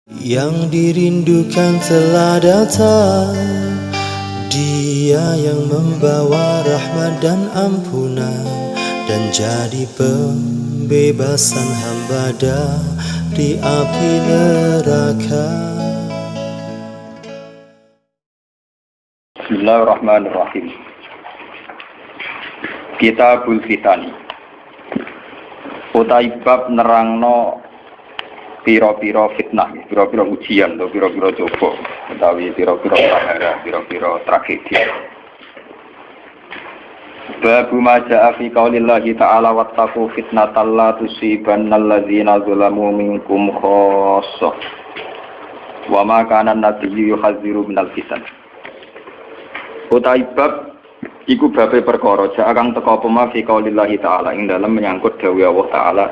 Yang dirindukan telah datang, Dia yang membawa rahmat dan ampunan, dan jadi pembebasan hamba dari api neraka. Bismillahirrahmanirrahim. Kitabul Fitani. Utai bab nerangno piro-piro fitnah, piro-piro ujian, atau piro-piro coba, utawi piro-piro prahara, piro-piro tragedi. Babu maja'a fi qaulillahi ta'ala wattaqu fitnatal la tusibannal ladzina zalamu minkum khassah. Wa ma kana an-nabiyyu yuhadziru minal fitan. Utai bab iku babe perkara ja'a kang teka apa fi qaulillahi ta'ala ing dalem menyangkut dawuh Allah Ta'ala.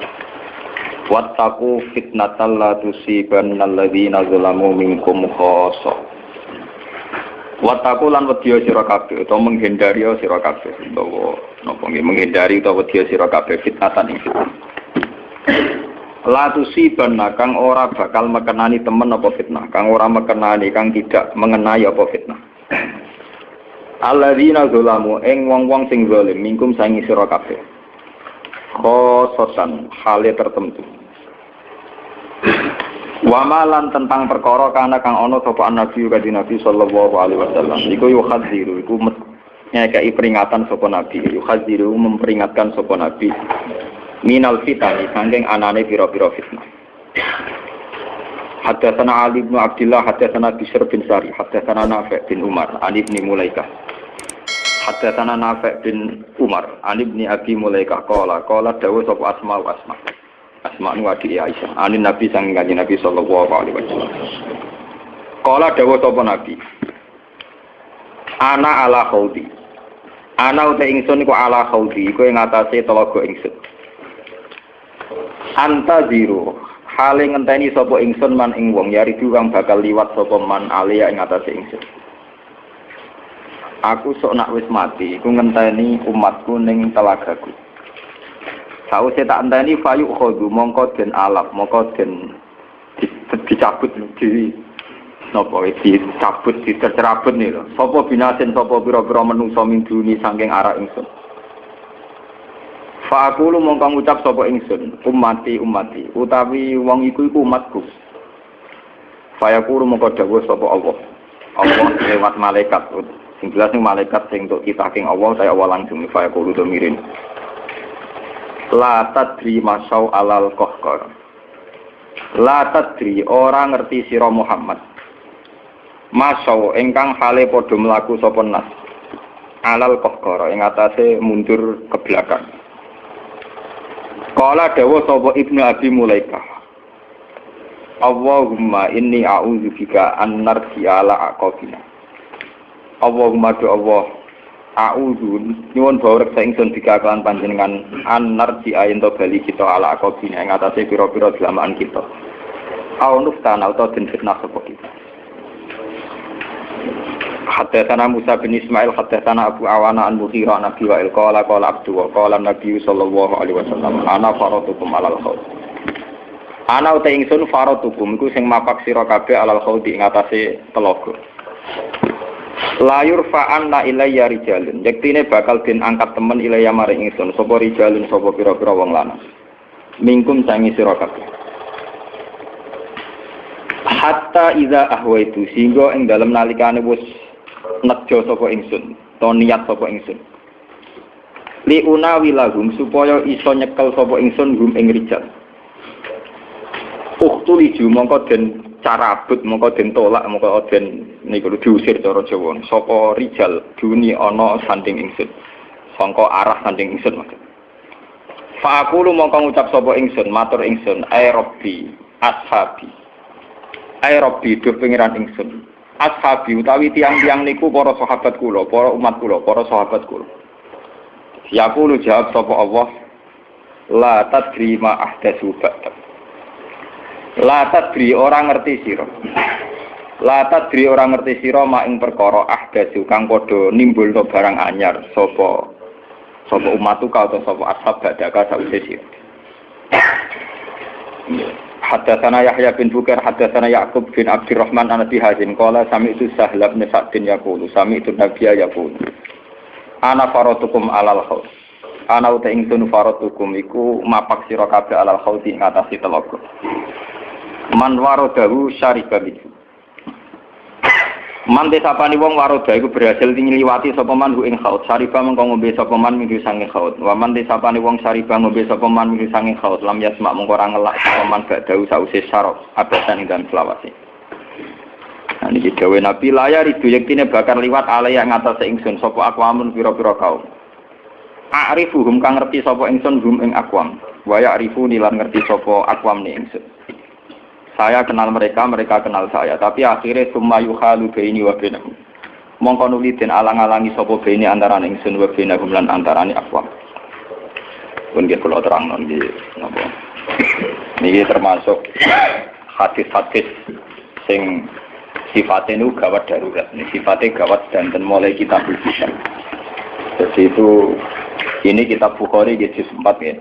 Wattaqu fitnatal la tusibannal ladzina zalamu minkum khassah. Wattaqu lan wedya sira kabeh utawa menghindari sira kabeh utawa napa nggih menghindari utawa wedya sira kabeh fitnatan ing fitnah. La tusibanna kang ora bakal mekenani temen apa fitnah, kang ora mekenani kang tidak mengenai apa fitnah. Alladzina zalamu ing wong-wong sing zalim minkum sangi sira kabeh. Khososan hale tertentu. Wamalan tentang perkara kana kang ana sapa Nabi kanjeng Nabi sallallahu alaihi wasallam iku yuhadziru iku nyekei peringatan sapa Nabi yuhadziru memperingatkan sapa Nabi minal fitani saking anane pira-pira fitnah. Haddatsana Ali bin Abdullah haddatsana Bishr bin Sari haddatsana Nafi' bin Umar an Ibnu Mulaikah haddatsana Nafi' bin Umar an Ibnu Abi Mulaikah qala dawuh sapa Asma nu adik Aisyah anin Nabi sang kanjeng Nabi sallallahu alaihi wasallam qala dawuh sapa Nabi ana ala khaudi ana uta ingsun iku ala khaudi iku ing atase telaga ingsun anta ziro hale ngenteni sapa ingsun man ing wong yaridu kang bakal liwat sapa man alia ing atase ingsun. Aku sok nak wis mati, iku ngenteni umatku ning telagaku. Sause tak enteni fayu khodu mongko den alap, mongko den dicabut di napa dicabut ditercerabut nih lho. Sapa binasin sapa pira-pira menungso min duni saking arah ingsun. Fa aku lu mongko ngucap sapa ingsun, ummati utawi wong iku umatku. Fayaku mongko dawuh sapa Allah. Allah lewat malaikat. Sing jelas ning malaikat sing untuk kita king Allah saya Allah langsung fa aku lu domirin. La tadri masau alal kohkor. La tadri orang ngerti sira Muhammad. Masau ingkang hale padha mlaku sapa nas. Alal kohkor ing atase mundur ke belakang. Qala dawuh sapa Ibnu Abi Mulaikah. Allahumma inni a'udzubika an narji'a ala aqabina. Allahumma do Allah a'udzu nyuwun bawrek saingsun dikakalan panjenengan anarji ayen to bali kita ala akobine ing atase pira-pira delamaan kita. Aunuftan auto den fitnah sapa kita. Haddatsana Musa bin Ismail haddatsana Abu Awana an Mughirah an Abi Wa'il qala Abdu wa qala Nabi sallallahu alaihi wasallam ana faratukum alal khaut. Ana uta ingsun faratukum iku sing mapak sira kabeh alal khaut ing atase telaga. Layur fa'an la ilayya rijalun yektine bakal den angkat temen ilayya maring ingsun sapa rijalun sapa pira-pira wong lanang mingkum sangi sira kabeh hatta iza ahwaitu sehingga ing dalem nalikane wis nejo sapa ingsun to niat sapa ingsun li unawi lahum supaya iso nyekel sapa ingsun hum ing rijal uktuliju mongko den carabut mongko den tolak mongko den niku diusir cara Jawa sapa rijal duni ana sanding ingsun sangka arah sanding ingsun maksud fa aku lu mongko ngucap sapa ingsun matur ingsun ay rabbi ashabi do pengiran ingsun ashabi utawi tiang-tiang niku para sahabat kula para umat kula para sahabat kula ya aku lu jawab sapa Allah la tadri ma ahdatsu ba'da. La tadri orang ngerti sira. La tadri orang ngerti sira mak ing perkara ahdatsu kang padha nimbulno barang anyar sapa umatku ka utawa sapa ashab badaka sawise sira. Haddatsana Yahya bin Bukair haddatsana Ya'qub bin Abdurrahman an Abi Hazim qala sami'tu Sahl bin Sa'din yaqulu sami'tu Nabiyya yaqulu ana faratukum alal haud ana uta ingsun faratukum iku mapak sira kabeh alal haud ing atase telaga man waradahu syariba bihi man desapani wong waroda iku berhasil ngliwati sapa man ing khaut sariba mengko ngombe sapa man minggu sange khaut wa man desapani wong sariba ngombe sapa man minggu sange khaut lam yasma mengko ora ngelak sapa man badau sause syarab abadan ing dalem selawase. Nah niki dawuh Nabi layar itu yektine bakar liwat alaya ngatasé ingsun sapa aqwamun pira-pira kaum. A'rifuhum kang ngerti sapa ingsun hum ing aqwam wa ya'rifuni lan ngerti sapa aqwam ni ingsun. Saya kenal mereka, mereka kenal saya. Tapi akhirnya summa yukhalu baini wa bainahum. Mongko nuli den alang-alangi sapa baini antarané ingsun wa bainahum lan antarané aqwam. Pun nggih kula terangno nggih napa. Niki termasuk hadis-hadis sing sifatnya itu gawat darurat. Sifatnya gawat dan mulai kita berbicara. Jadi itu ini kitab Bukhari di juz 4 ya.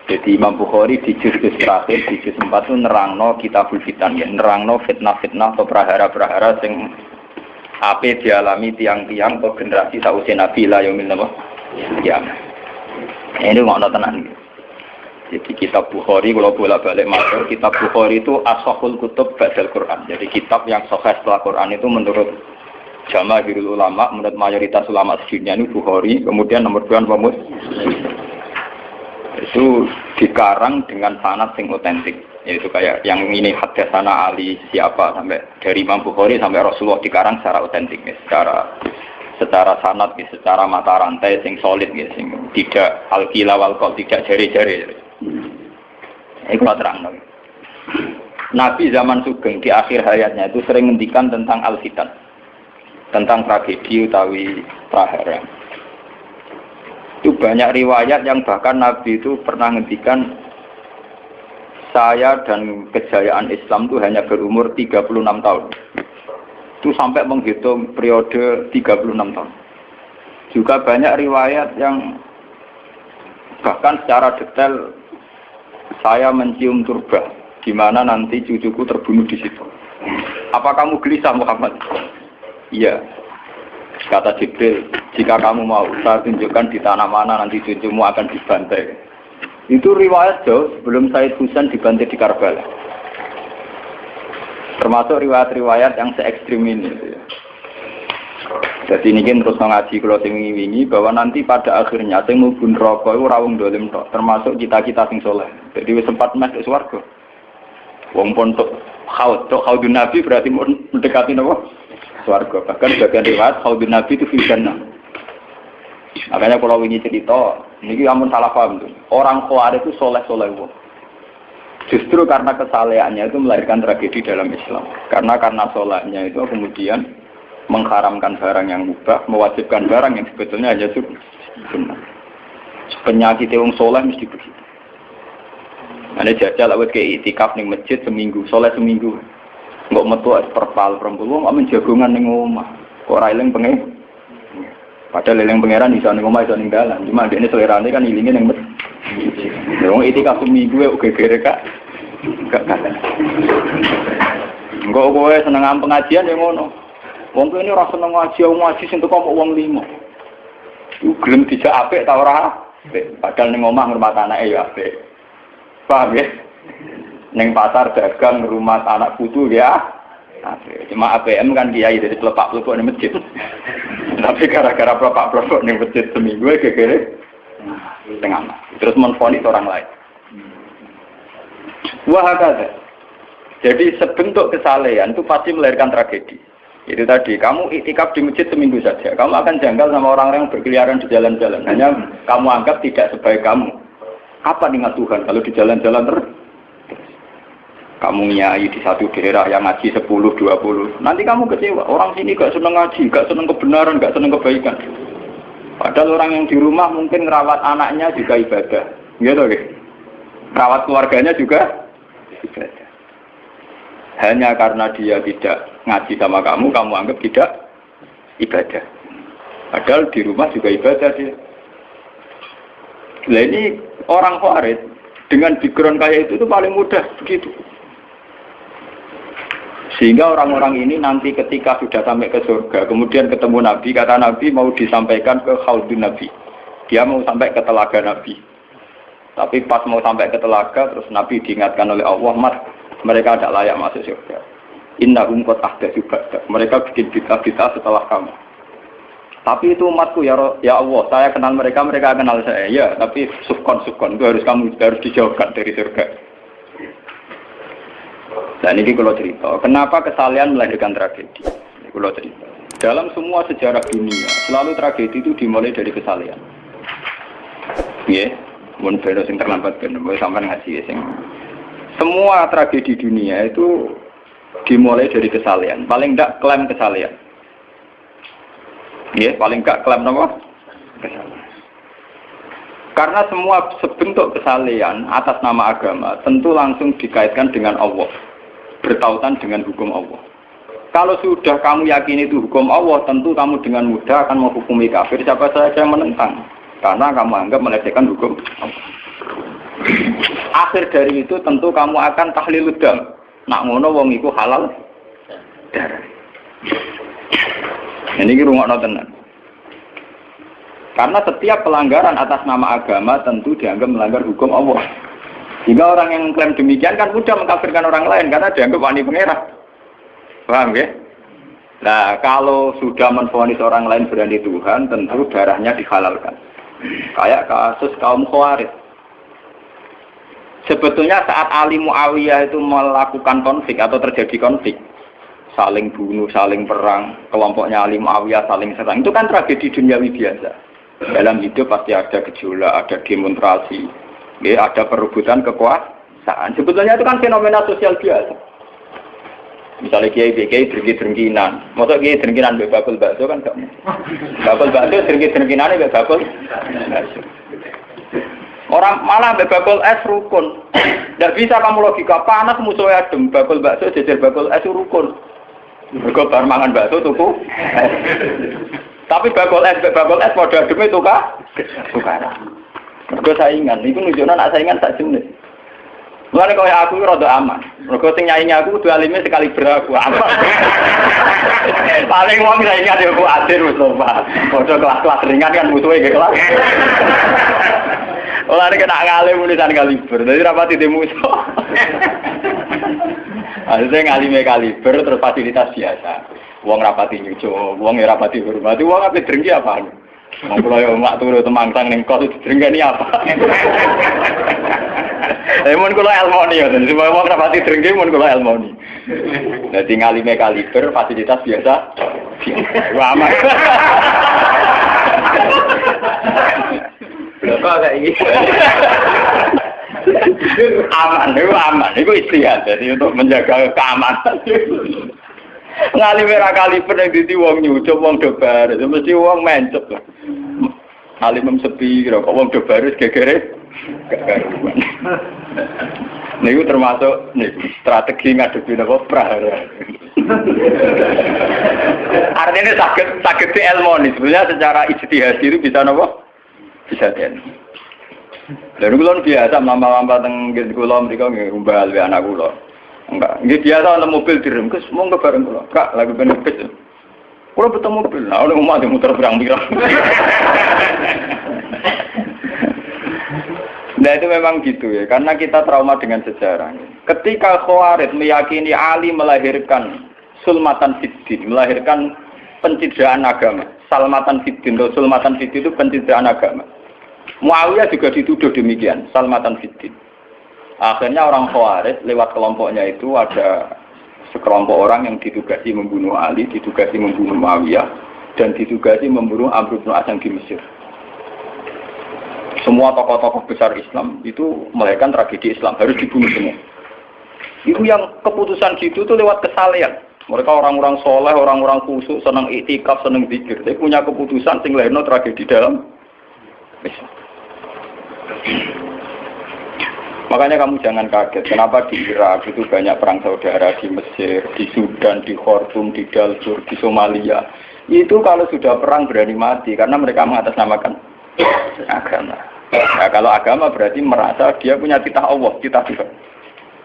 Jadi Imam Bukhari di juz terakhir di juz 4 itu nerangno kitabul fitan ya, nerangno fitnah-fitnah atau prahara-prahara sing ape dialami tiang-tiang atau generasi sausi Nabi la yaumil qiyamah. Ini ngono tenan. Jadi kitab Bukhari kalau bolak-balik matur kitab Bukhari itu ashahul kutub ba'dal Quran. Jadi kitab yang sahih setelah Quran itu menurut jamaahirul ulama, menurut mayoritas ulama sedunia ini Bukhari, kemudian nomor 2 Muslim. Itu dikarang dengan sanad sing otentik, yaitu kayak yang ini haddatsana Ali siapa sampai dari Imam Bukhari sampai Rasulullah dikarang secara otentik ya, secara sanad ya, secara mata rantai sing solid ya, sing tidak al-qila wal qaul, tidak jari-jari. Iku terang. Nabi zaman Sugeng di akhir hayatnya itu sering ngendikan tentang al-fitan, tentang tragedi utawi prahara. Itu banyak riwayat yang bahkan Nabi itu pernah ngendikan saya dan kejayaan Islam itu hanya berumur 36 tahun. Itu sampai menghitung periode 36 tahun. Juga banyak riwayat yang bahkan secara detail saya mencium turba di mana nanti cucuku terbunuh di situ. Apa kamu gelisah Muhammad? Iya. Kata Jibril, jika kamu mau saya tunjukkan di tanah mana nanti cucumu akan dibantai. Itu riwayat jauh sebelum Said Husain dibantai di Karbala. Termasuk riwayat-riwayat yang se-ekstrim ini. Jadi ini kan terus ngaji kalau sing wingi bahwa nanti pada akhirnya sing mlebu neraka iku ora wong dolim tok, termasuk kita-kita sing saleh. Jadi wis sempat masuk swarga. Wong pun tok haudun Nabi berarti mendekati napa? Swarga. Bahkan bagian riwayat haudun Nabi itu fitnah. Makanya kalau wingi cerita, niki amun salah paham tuh. Orang Khawarij itu soleh-soleh wong. Justru karena kesalehannya itu melahirkan tragedi dalam Islam. Karena solehnya itu kemudian mengharamkan barang yang mubah, mewajibkan barang yang sebetulnya hanya sunnah. Penyakit wong soleh mesti begitu. Ane jajal awet ke itikaf ning masjid seminggu, soleh seminggu. Enggak metu perpal perempuan, enggak menjagongan ning omah. Kok ora eling pengen. Padahal eling pangeran iso ning omah iso ning dalan. Cuma dekne selerane kan ilinge ning masjid. Wong itikaf seminggu kok gegere kak. Enggak kowe seneng pengajian ya ngono. Wong ini ora seneng ngaji sing teko kok wong 5. Iku gelem dijak apik ta ora? Padahal ning omah ngurmat anake ya apik. Paham ya? Ning pasar dagang rumah anak putu ya. Cuma APM kan kiai dari pelepak-pelepok ning masjid. Tapi gara-gara pelepak-pelepok ning masjid seminggu gegere tengah. Terus menfonis orang lain. Wah kata. Jadi sebentuk kesalehan itu pasti melahirkan tragedi. Itu tadi, kamu iktikaf di masjid seminggu saja. Kamu akan janggal sama orang-orang yang berkeliaran di jalan-jalan. Hanya kamu anggap tidak sebaik kamu. Apa dengan Tuhan kalau di jalan-jalan terus? Kamu nyai di satu daerah yang ngaji 10, 20. Nanti kamu kecewa. Orang sini gak seneng ngaji, gak seneng kebenaran, gak seneng kebaikan. Padahal orang yang di rumah mungkin ngerawat anaknya juga ibadah. Gitu kan? Rawat keluarganya juga ibadah. Hanya karena dia tidak ngaji sama kamu anggap tidak ibadah. Padahal di rumah juga ibadah dia. Nah ini orang Khawarij, Dengan background kayak itu paling mudah begitu. Sehingga orang-orang ini nanti ketika sudah sampai ke surga, kemudian ketemu Nabi, kata Nabi mau disampaikan ke Khaudun Nabi. Dia mau sampai ke telaga Nabi. Tapi pas mau sampai ke telaga, terus Nabi diingatkan oleh Allah, Mat, mereka tidak layak masuk surga. Innahum qad ahdatsu ba'dak. Mereka bikin bid'ah setelah kamu. Tapi itu umatku ya Allah, saya kenal mereka, mereka kenal saya. Ya, tapi sukon itu harus dijauhkan dari surga. Dan ini kalau cerita, kenapa kesalahan melahirkan tragedi? Ini kalau cerita. Dalam semua sejarah dunia, selalu tragedi itu dimulai dari kesalahan. Ya, mun beda sing terlambat ben sampean ngaji sing. Semua tragedi dunia itu dimulai dari kesalahan. Paling enggak klaim kesalahan. Ya, paling enggak klaim apa? Kesalahan. Karena semua sebentuk kesalahan atas nama agama tentu langsung dikaitkan dengan Allah. Bertautan dengan hukum Allah. Kalau sudah kamu yakini itu hukum Allah, tentu kamu dengan mudah akan menghukumi kafir siapa saja yang menentang. Karena kamu anggap melecehkan hukum Allah. Akhir dari itu tentu kamu akan tahlilud dam. Nak ngono wong iku halal darah. Ini rungokno tenan. Karena setiap pelanggaran atas nama agama tentu dianggap melanggar hukum Allah. Jika orang yang klaim demikian kan mudah mengkafirkan orang lain karena dianggap wani pengerah. Paham ya? Nah, kalau sudah menvonis orang lain berani Tuhan, tentu darahnya dihalalkan. Kayak kasus kaum Khawarij. Sebetulnya saat Ali Muawiyah itu melakukan konflik atau terjadi konflik, saling bunuh, saling perang, kelompoknya Ali Muawiyah saling serang, itu kan tragedi duniawi biasa. Dalam hidup pasti ada gejolak, ada demonstrasi, ya, ada perebutan kekuasaan. Sebetulnya itu kan fenomena sosial biasa. Misalnya kiai drengki-drengkinan, masa kiai drengkinan mbek bakul bakso kan gak mungkin. Bakul bakso drengki-drengkinane mbek bakul bakso. Orang malah mbek bakul es rukun. Ndak bisa kamu logika panas musuhnya adem, bakul bakso jejer bakul es rukun. Mergo bar mangan bakso tuku. Tapi bakul es padha ademe tukaran. Mergo saingan, iku nunjukno nek saingan sak jenis. Mulane kaya aku rada aman. Mergo sing nyaingi aku kudu alime sekali beraku aman. Paling wong saingan yo kok adir Mustafa. Padha kelas-kelas ringan kan musuhe ge kelas. Ora nek nak ngalim tulisan kaliber. Dadi rapati de musuh. Ada ngalime kaliber terus fasilitas biasa. Wong rapati nyucu, wong ora rapati hormati, wong ape drengki apaan? Wong kula yo mak turu temangsang ning kos drengkeni apa? Mun kula elmoni ya, supaya wong rapati drengki mun kula elmoni. Dadi ngalime kaliber fasilitas biasa. Wah aman. Lha kok kayak iki. Aman, itu istihad. Jadi untuk menjaga keamanan. Ngalime ra kaliber ning dadi wong nyucup wong do baris, mesti wong mencep. Alim sepi kok wong do baris gegere gak karuan. Niku termasuk strategi ngadepi napa prahara. Artinya sakit di elmoni, sebenarnya secara ijtihad itu bisa napa? Bisa ten. Lalu kulon biasa mama-mama teng kula mriko nggih umbal we anak kula. Enggak, nggih biasa ana mobil direm, Gus monggo bareng kula. Kak, lagi ben bis. Kula betul mobil, nah ono omah muter pirang-pirang. Nah itu memang gitu ya, karena kita trauma dengan sejarah. Ketika Khawarij meyakini Ali melahirkan sulmatan fiddin, melahirkan pencitraan agama. Salmatan fiddin, sulmatan fiddin itu pencitraan agama. Muawiyah juga dituduh demikian, salmatan fiddin. Akhirnya orang Khawarij lewat kelompoknya itu ada sekelompok orang yang ditugasi membunuh Ali, ditugasi membunuh Muawiyah, dan ditugasi membunuh Amr bin As di Mesir. Semua tokoh-tokoh besar Islam itu melahirkan tragedi Islam, harus dibunuh semua. Itu yang keputusan gitu tuh lewat kesalehan. Mereka orang-orang soleh, orang-orang khusyuk, senang iktikaf, senang zikir. Dia punya keputusan sing lahirno tragedi dalam Islam. Makanya kamu jangan kaget, kenapa di Irak itu banyak perang saudara, di Mesir, di Sudan, di Khartoum, di Darfur, di Somalia. Itu kalau sudah perang berani mati, karena mereka mengatasnamakan agama. Nah, kalau agama berarti merasa dia punya titah Allah, titah Tuhan.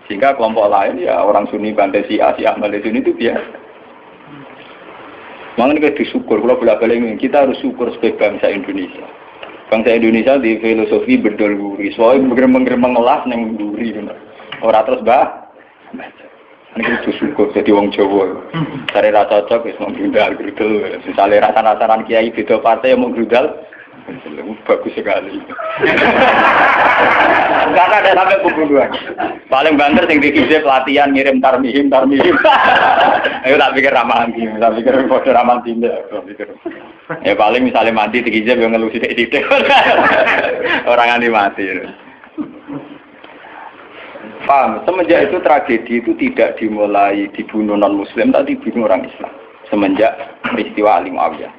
Sehingga kelompok lain ya orang Sunni bantai Syiah, Syiah bantai Sunni itu biasa. Makanya kita disyukur, kalau bolak-balik kita harus syukur sebagai bangsa Indonesia. Bangsa Indonesia di filosofi bedol guri, soalnya bergerem-gerem ngelas neng guri, orang terus ini kita syukur jadi wong Jawa. Cari rasa cocok, wis mau grudal. Misalnya rasa-rasaran kiai beda partai yang mau grudal, bagus sekali. Karena ada sampai pembunuhan. Paling banter sing dikisi pelatihan ngirim tarmihim. Ayo tak pikir ramalan gini, tak pikir kode ramalan tindak. Ya paling misalnya mati dikisi yang ngelusi titik. Orang yang mati. Paham? Semenjak itu tragedi itu tidak dimulai dibunuh non-muslim, tapi dibunuh orang Islam. Semenjak peristiwa Ali Muawiyah.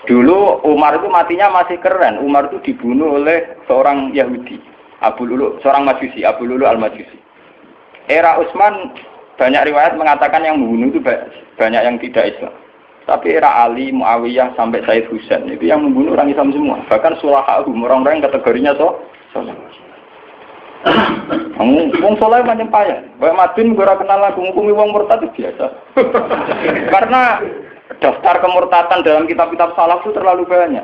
Dulu Umar itu matinya masih keren. Umar itu dibunuh oleh seorang Yahudi, Abu Lulu, seorang Majusi, Abu Lulu al-Majusi. Era Utsman banyak riwayat mengatakan yang membunuh itu banyak yang tidak Islam. Tapi era Ali, Muawiyah sampai Said Husain itu yang membunuh orang Islam semua. Bahkan sulahahum, orang-orang yang kategorinya soleh. Wong soleh macam payah. Baik Madin gue kenal lagu ngukumi wong murtad itu biasa. Karena daftar kemurtatan dalam kitab-kitab salaf itu terlalu banyak.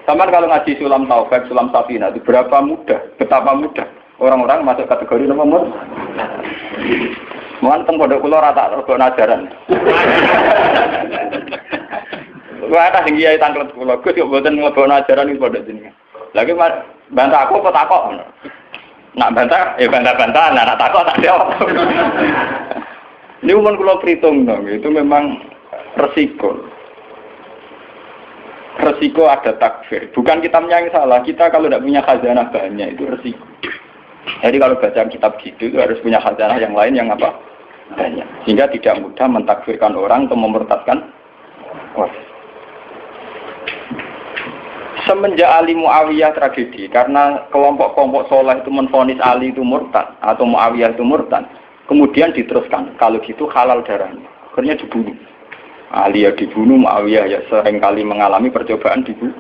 Sama kalau ngaji Sulam Taufik, Sulam Safina itu betapa mudah orang-orang masuk kategori nomor. Mohon teng pondok kula rata rego ajaran. Wah ada sing kiai tanglet kula, Gus yo mboten nglebokno ajaran iki pondok jenengan. Lagi bantah aku apa takok? Nak bantah, ya bantah-bantahan, nak takut tak jawab. Ini umum kalau perhitung dong, itu memang resiko. Resiko ada takfir. Bukan kitabnya yang salah, kita kalau tidak punya khazanah banyak itu resiko. Jadi kalau baca kitab gitu itu harus punya khazanah yang lain yang apa? Banyak. Sehingga tidak mudah mentakfirkan orang atau memurtadkan orang. Semenjak Ali Muawiyah tragedi, karena kelompok-kelompok soleh itu menvonis Ali itu murtad atau Muawiyah itu murtad, kemudian diteruskan, kalau gitu halal darahnya, akhirnya dibunuh. Ali ya dibunuh, Muawiyah ya seringkali mengalami percobaan dibunuh.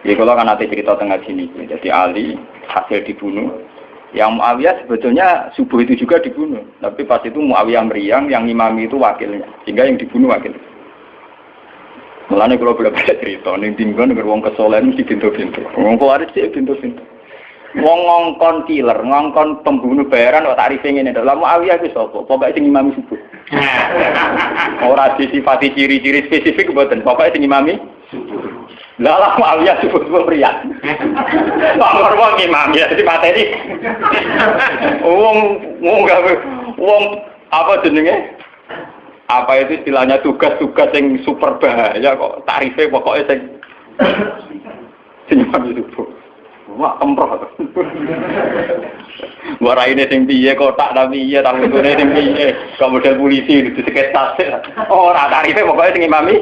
Ya kalau kan nanti cerita tengah sini, jadi Ali hasil dibunuh, yang Muawiyah sebetulnya subuh itu juga dibunuh, tapi pas itu Muawiyah meriang, yang imami itu wakilnya, sehingga yang dibunuh wakilnya. Mulane kalau bolak-balik cerita ning tinggon nek wong kesolen mesti pintu-pintu. Wong kuwaris sih pintu-pintu. Wong ngongkon killer, ngongkon pembunuh bayaran kok tarife ngene. Lah Muawiyah ku sapa? Pokoke sing imami subuh. Ora disifati ciri-ciri spesifik mboten. Pokoke sing imami subuh. Lah Muawiyah subuh pria. Wong imam ya dipateni. Wong apa jenenge? Apa itu istilahnya tugas-tugas yang super bahaya kok tarifnya pokoknya senyum itu wah kemproh waraine sing piye kotak tapi iya tanggungane sing piye kemudian polisi di sekitar ora tarifnya pokoknya sing imami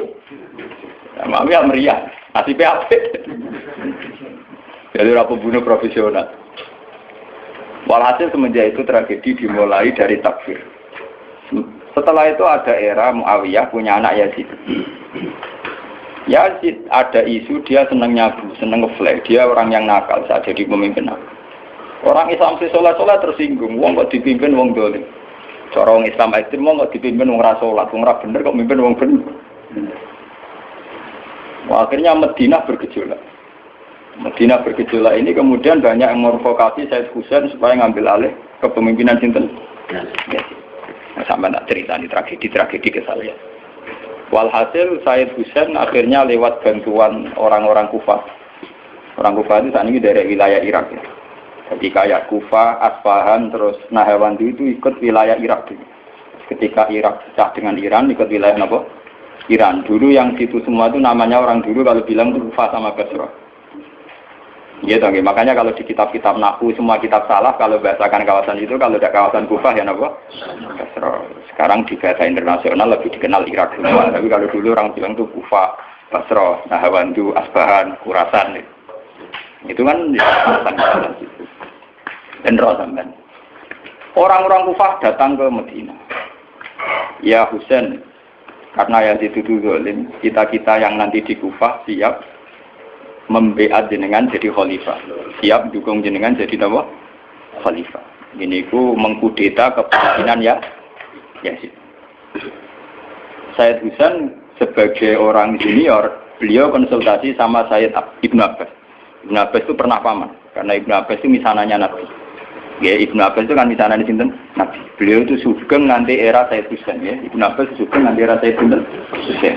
ya meriah nasibnya apik jadi ora pembunuh profesional. Walhasil semenjak itu tragedi dimulai dari takfir. Setelah itu ada era Muawiyah punya anak Yazid. Yazid ada isu dia senang nyabu, senang ngeflek. Dia orang yang nakal saat jadi pemimpin. Orang Islam sholat tersinggung. Wong kok dipimpin wong dolim. Cara orang Islam ekstrem wong kok dipimpin wong ra sholat, wong ra bener kok mimpin wong bener. Akhirnya Madinah bergejolak. Madinah bergejolak ini kemudian banyak yang mervokasi Said Husain supaya ngambil alih kepemimpinan sinten. Sampai tak cerita di tragedi ke saya. Walhasil Said Husain akhirnya lewat bantuan orang-orang Kufah. Orang Kufah itu saat ini dari wilayah Irak. Ya. Jadi kayak Kufah, Asfahan, terus Nahrawan itu ikut wilayah Irak. Ketika Irak pecah dengan Iran, ikut wilayah apa? Iran. Dulu yang situ semua itu namanya orang dulu kalau bilang itu Kufah sama Basra. Gitu, makanya kalau di kitab-kitab Nahwu semua kitab salah kalau bahasakan kawasan itu kalau ada kawasan Kufah ya apa? Basra. Sekarang di bahasa internasional lebih dikenal Irak semua. Tapi kalau dulu orang bilang itu Kufah, Basra, Nahawandu, Asbahan, Khurasan. Itu kan di kawasan itu. Dan sampean. Orang-orang Kufah datang ke Madinah. Ya Husain, karena yang dituduh zalim, kita yang nanti di Kufah siap membeat jenengan jadi khalifah. Siap dukung jenengan jadi apa? Khalifah. Ini ku mengkudeta kepemimpinan ya Yazid. Sayyid Husain sebagai orang junior, beliau konsultasi sama Sayyid Ibnu Abbas. Ibnu Abbas itu pernah paman, karena Ibnu Abbas itu misananya Nabi. Ya, Ibnu Abbas itu kan misananya sinten Nabi. Beliau itu sugeng nanti era Sayyid Husain ya. Ibnu Abbas sugeng nanti era Sayyid Husain.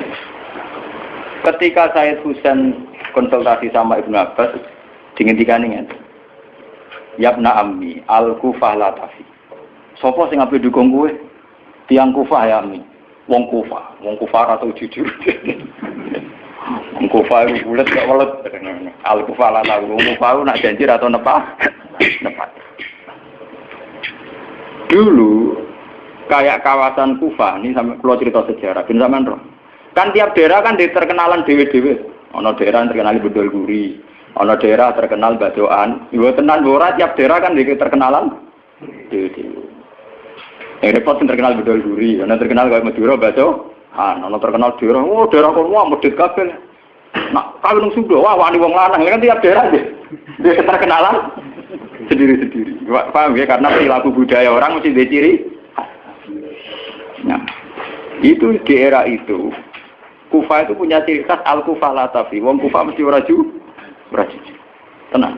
Ketika Sayyid Husain konsultasi sama Ibnu Abbas, dihentikan ini. Yabna ammi al-Kufah la tafi. Sopo sing ape dukung kowe? Tiang Kufah ya ammi. Wong Kufah atau jujur. Wong Kufah itu bulat gak welet. Al-Kufah la tafi. Wong Kufah nak janji atau nepat. Dulu kayak kawasan Kufah ini sampai keluar cerita sejarah bin zaman roh. Kan tiap daerah kan terkenalan dewe-dewe. Ono daerah terkenal Bedol Guri, ono daerah terkenal Badoan. Yo tenan ora tiap daerah kan terkenalan dewe-dewe. Yang repot terkenal Bedol Guri, ono terkenal kayak Madura Badoan, ono terkenal daerah daerah kono medhit kabeh. Nah, kawin nang Sunda, wah wani wong lanang kan tiap daerah dia terkenalan sendiri-sendiri. Paham ya? Karena perilaku budaya orang mesti ada ciri. Nah, itu di era itu, Kufah itu punya ciri khas al-Kufah la tafi. Wong Kufah mesti raju. Tenang.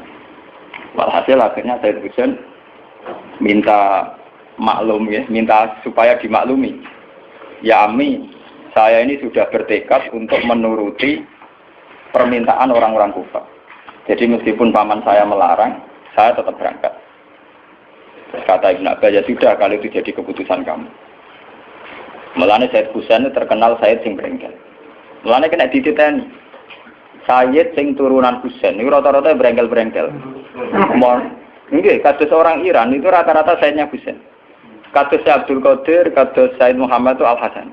Walhasil akhirnya Sayyid Husain minta maklum ya, minta supaya dimaklumi. Ya Ami, saya ini sudah bertekad untuk menuruti permintaan orang-orang Kufah. Jadi meskipun paman saya melarang, saya tetap berangkat. Terus kata Ibnu Abbas, ya sudah, kalau itu jadi keputusan kamu. Mulanya Sayyid Husain terkenal Sayyid sing berengkel. Mulanya kena dititeni. Sayyid sing turunan Husain, itu rata-rata berengkel-berengkel. Nggih, kados orang Iran itu rata-rata Sayyidnya Husain. Kados Abdul Qadir, kados Sayyid Muhammad itu Al-Hasan.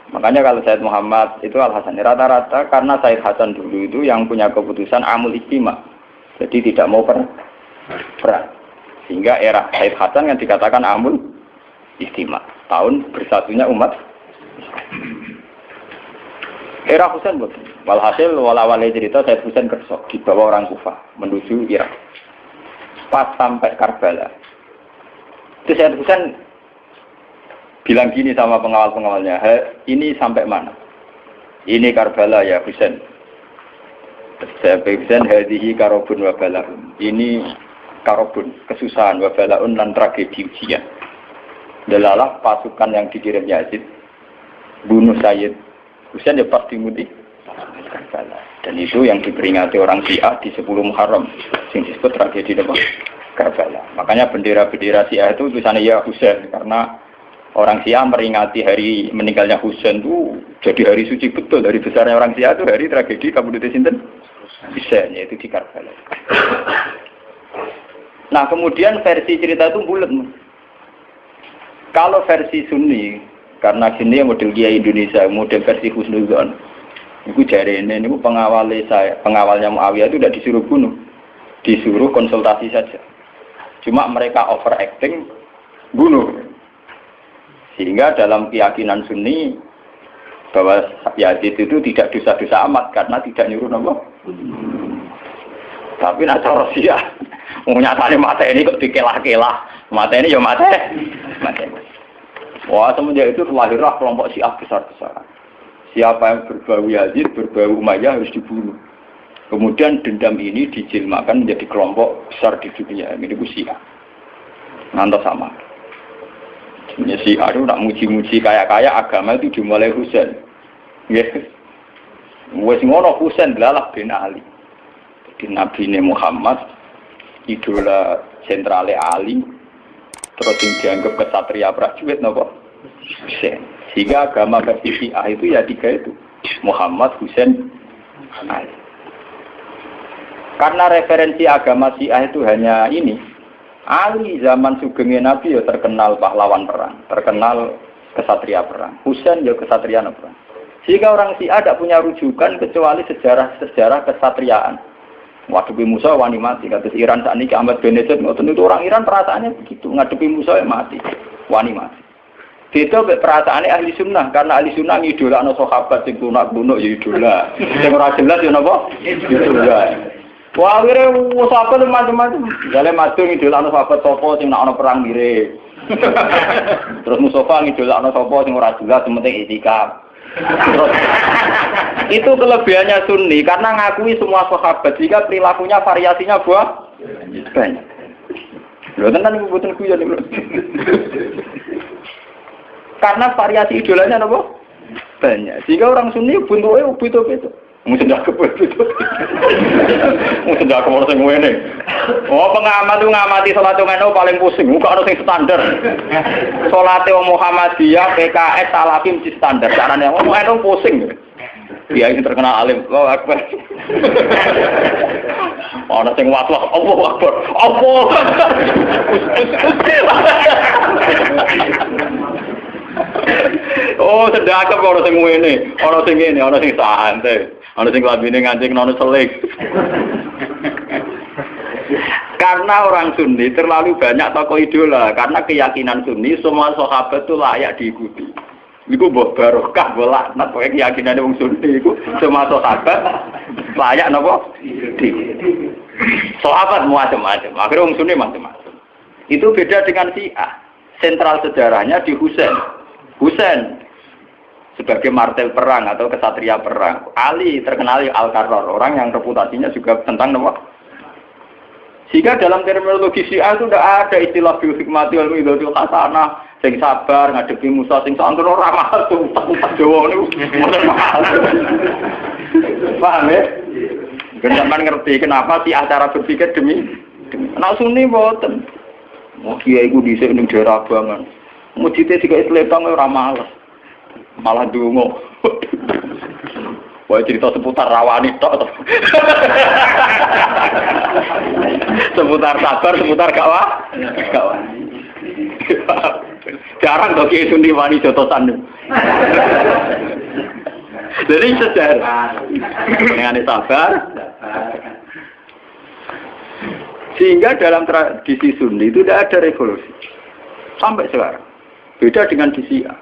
Makanya kalau Sayyid Muhammad itu Al-Hasan, rata-rata karena Sayyid Hasan dulu itu yang punya keputusan amul ijtima. Jadi tidak mau perang. Sehingga era Sayyid Hasan yang dikatakan amul ijtima. Tahun bersatunya umat. Era Husain betul. Walhasil wala-wala cerita Sayyid Husain kersok dibawa orang Kufah menuju Irak. Pas sampai Karbala. Itu Sayyid Husain bilang gini sama pengawal-pengawalnya, ini sampai mana? Ini Karbala ya Husain. Saya Husain hadihi karobun wa balaun. Ini karobun, kesusahan wa balaun dan tragedi ujian. Delalah pasukan yang dikirim Yazid bunuh Sayyid Husain ya pasti mudi Karbala. Dan itu yang diperingati orang Syiah di 10 Muharram, yang disebut tragedi Karbala. Makanya bendera-bendera Syiah itu tulisannya ya Husain, karena orang Syiah meringati hari meninggalnya Husain itu jadi hari suci betul. Dari besarnya orang Syiah itu hari tragedi Kabupaten Sinten Husain, yaitu di Karbala. Nah kemudian versi cerita itu bulat. Kalau versi Sunni, karena sini model Kiai Indonesia, model versi Husnudzon, itu jari ini pengawalnya Muawiyah itu tidak disuruh bunuh, disuruh konsultasi saja. Cuma mereka overacting bunuh. Sehingga dalam keyakinan Sunni bahwa Yazid itu tidak dosa-dosa amat karena tidak nyuruh nama. Tapi nak cara Syiah, nyatanya mata ini kok dikelah-kelah, mata ini ya mata. Wah semenjak itu lahirlah kelompok Syiah besar-besaran. Siapa yang berbau Yazid, berbau Umayyah harus dibunuh. Kemudian dendam ini dijilmakan menjadi kelompok besar di dunia. Ini itu Syiah. Ngantos sama. Si Aduh nak muji-muji kaya-kaya agama itu dimulai Husain. Yes. Wes ngono Husain Lalak bin Ali. Jadi Nabi Muhammad idola sentrale Ali. Terus yang dianggap kesatria prajurit napa? Husain. Sehingga agama versi Syiah itu ya 3 itu. Muhammad, Husain, Ali. Karena referensi agama Syiah itu hanya ini. Ali zaman sugengnya Nabi ya terkenal pahlawan perang, terkenal kesatria perang. Husain ya kesatria perang. Sehingga orang Syiah tidak punya rujukan kecuali sejarah kesatriaan. Ngadepi Musa wani mati. Kata Iran saat ini Ahmad bin Yazid, itu orang Iran perasaannya begitu. Ngadepi Musa mati, wani mati. Beda perasaane ahli sunnah, karena ahli sunnah ngidolakno sahabat sing kuno-kuno ya idola. Sing ora jelas ya napa? Idola. Wah, akhirnya sahabat macam-macam. Jale matur ngidolakno sahabat sapa sing nek ana perang mirip. Terus Mustafa ngidolakno sapa sing ora jelas penting itikaf. Terus itu kelebihannya Sunni karena ngakui semua sahabat jika perilakunya variasinya banyak. Lho tenan iku boten guyon niku. Karena variasi idolanya apa? Banyak. Sehingga orang Sunni bentuknya beda-beda. Mungkin tidak kebeda. Mungkin tidak kemana sing ngene. Oh, pengamat itu ngamati salat ngono paling pusing. Muka ana sing standar. Salate Muhammadiyah, PKS, Salafi mesti standar. Carane ngomong eno pusing. Dia ini terkenal alim. Allahu Akbar. Ana sing watwah, Allahu Akbar. Allah. Oh, sedekah ora sing ngene, ana sing ngene, ana sing santai, ana sing lambene ngancing nono selik. Karena orang Sunni terlalu banyak tokoh idola, karena keyakinan Sunni semua sahabat itu layak diikuti. Iku mbok barokah bolak, nek keyakinane wong Sunni iku semua sahabat layak napa? Diikuti. Sahabat macam-macam, akhirnya wong Sunni macam-macam. Itu beda dengan Syiah. Sentral sejarahnya di Husain sebagai martel perang atau kesatria perang. Ali terkenal Al-Qarrar, orang yang reputasinya juga tentang nama. Sehingga dalam terminologi Syiah itu tidak ada istilah bil hikmati wal mau'izatil hasanah, sing sabar ngadepi Musa sing santun ora mahal tuh Jawa niku. Paham ya? Sampeyan ngerti kenapa sih acara berpikir demi nek Sunni mboten. Mau kiai iku dhisik ning daerah Abangan. Mujite dikai sletong ora males. Malah ndonga. Wah cerita seputar rawani tok. Seputar sabar, seputar gak wani. Jarang kok kiai Sunni wani jotosan. Jadi sejarah. Dengan sabar. Sehingga dalam tradisi Sunni itu tidak ada revolusi. Sampai sekarang. Beda dengan di Syiah.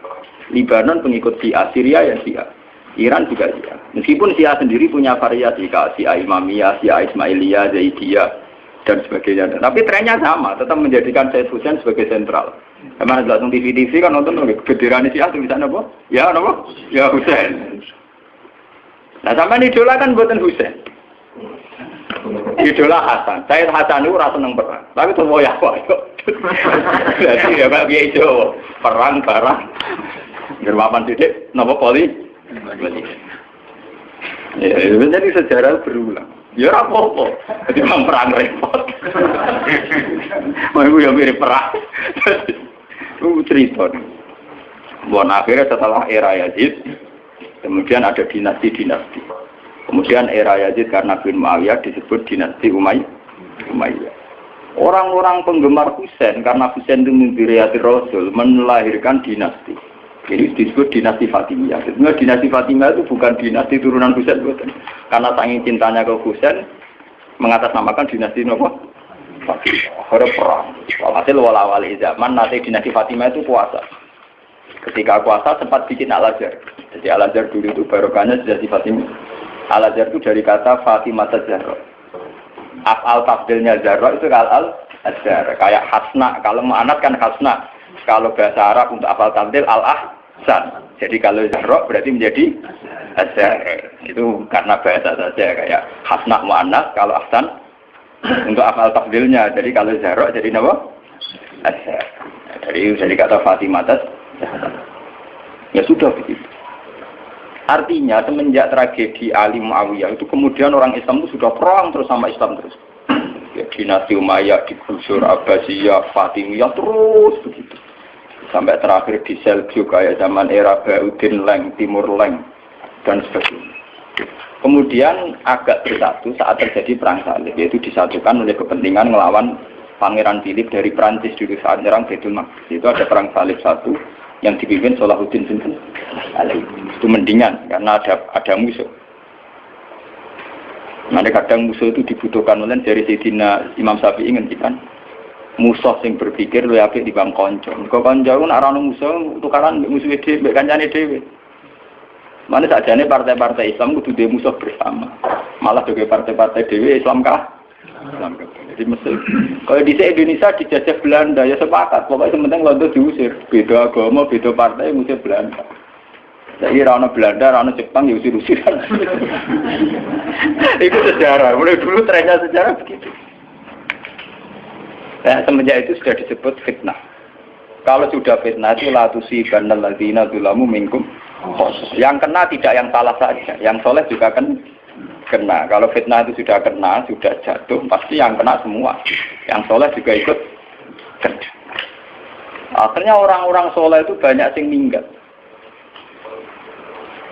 Libanon pengikut Syiah, Syria ya Syiah. Iran juga Syiah. Meskipun Syiah sendiri punya variasi, Syiah Imamiyah, Syiah Ismailiyah, Zaidiyah, dan sebagainya. Tapi trennya sama, tetap menjadikan Said Husain sebagai sentral. Karena langsung TV kan nonton bendera Syiah tulisannya apa? Ya apa? Ya Husain. Nah sama idola kan buatan Husain. Idola Hasan. Said Hasan itu rasa seneng perang. Tapi tuh mau ya kok. Jadi ya Pak Kiai Jawa, perang barang. Gerwapan titik napa poli? Ya, jadi sejarah berulang. Ya ora apa-apa. Dadi perang repot. Mau yo mirip perang. Itu cerita. Bon akhirnya setelah era Yazid, kemudian ada dinasti-dinasti. Kemudian era Yazid karena bin Muawiyah disebut dinasti Umayyah. Orang-orang penggemar Husain karena Husain itu mimpi Rasul melahirkan dinasti. Jadi disebut dinasti Fatimiyah. Sebenarnya dinasti Fatimiyah itu bukan dinasti turunan Husain, bukan. Karena saking cintanya ke Husain mengatasnamakan dinasti apa? Fatimiyah. Ada perang. Hasil wala-wali zaman nanti dinasti Fatimiyah itu puasa. Ketika puasa sempat bikin Al-Azhar. Jadi Al-Azhar dulu itu barokahnya dinasti Fatimiyah. Al-Azhar itu dari kata Fatimah Zahra. Af'al tafdilnya Zahra itu Al-Azhar. Kayak Hasna, kalau mu'anat kan Hasna. Kalau bahasa Arab untuk af'al tafdil Al-Ahsan. Jadi kalau Zahra berarti menjadi Azhar. Itu karena bahasa saja kayak Hasna mu'anat, kalau Ahsan untuk af'al tafdilnya. Jadi kalau Zahra jadi apa? Azhar. Jadi kata Fatimah Zahra. Ya sudah begitu. Artinya semenjak tragedi Ali Muawiyah itu kemudian orang Islam itu sudah perang terus sama Islam terus. Ya, dinasti Umayyah digusur, Abbasiyah, Fatimiyah terus begitu. Sampai terakhir di Seljuk kayak zaman era Bauddin Leng, Timur Leng dan sebagainya. Kemudian agak bersatu saat terjadi perang salib, yaitu disatukan oleh kepentingan melawan Pangeran Philip dari Prancis dulu saat menyerang Baitul Maqdis. Itu ada perang salib satu yang dipimpin Salahuddin bin Ali. Itu mendingan karena ada musuh. Nanti kadang musuh itu dibutuhkan oleh dari Sayyidina Imam Syafi'i ngendikan musuh sing berpikir luwih apik dibanding kanca. Kok kanca ku nek ora ono musuh tukaran mbek musuhe dhewe, mbek kancane dhewe. Mana sajane partai-partai Islam kudu duwe musuh bersama. Malah juga partai-partai dhewe Islam kah? Islam kah. Jadi mesti kalau di Indonesia dijajah Belanda ya sepakat, pokoknya penting Londo diusir. Beda agama, beda partai ngusir Belanda. Jadi rano Belanda, rano Jepang ya usir-usir. Itu sejarah. Mulai dulu trennya sejarah begitu. Nah, semenjak itu sudah disebut fitnah. Kalau sudah fitnah itu la tusibanna alladziina dzalamu minkum. Yang kena tidak yang salah saja, yang soleh juga kena. Kalau fitnah itu sudah kena, sudah jatuh, pasti yang kena semua. Yang soleh juga ikut kena. Akhirnya orang-orang soleh itu banyak yang minggat.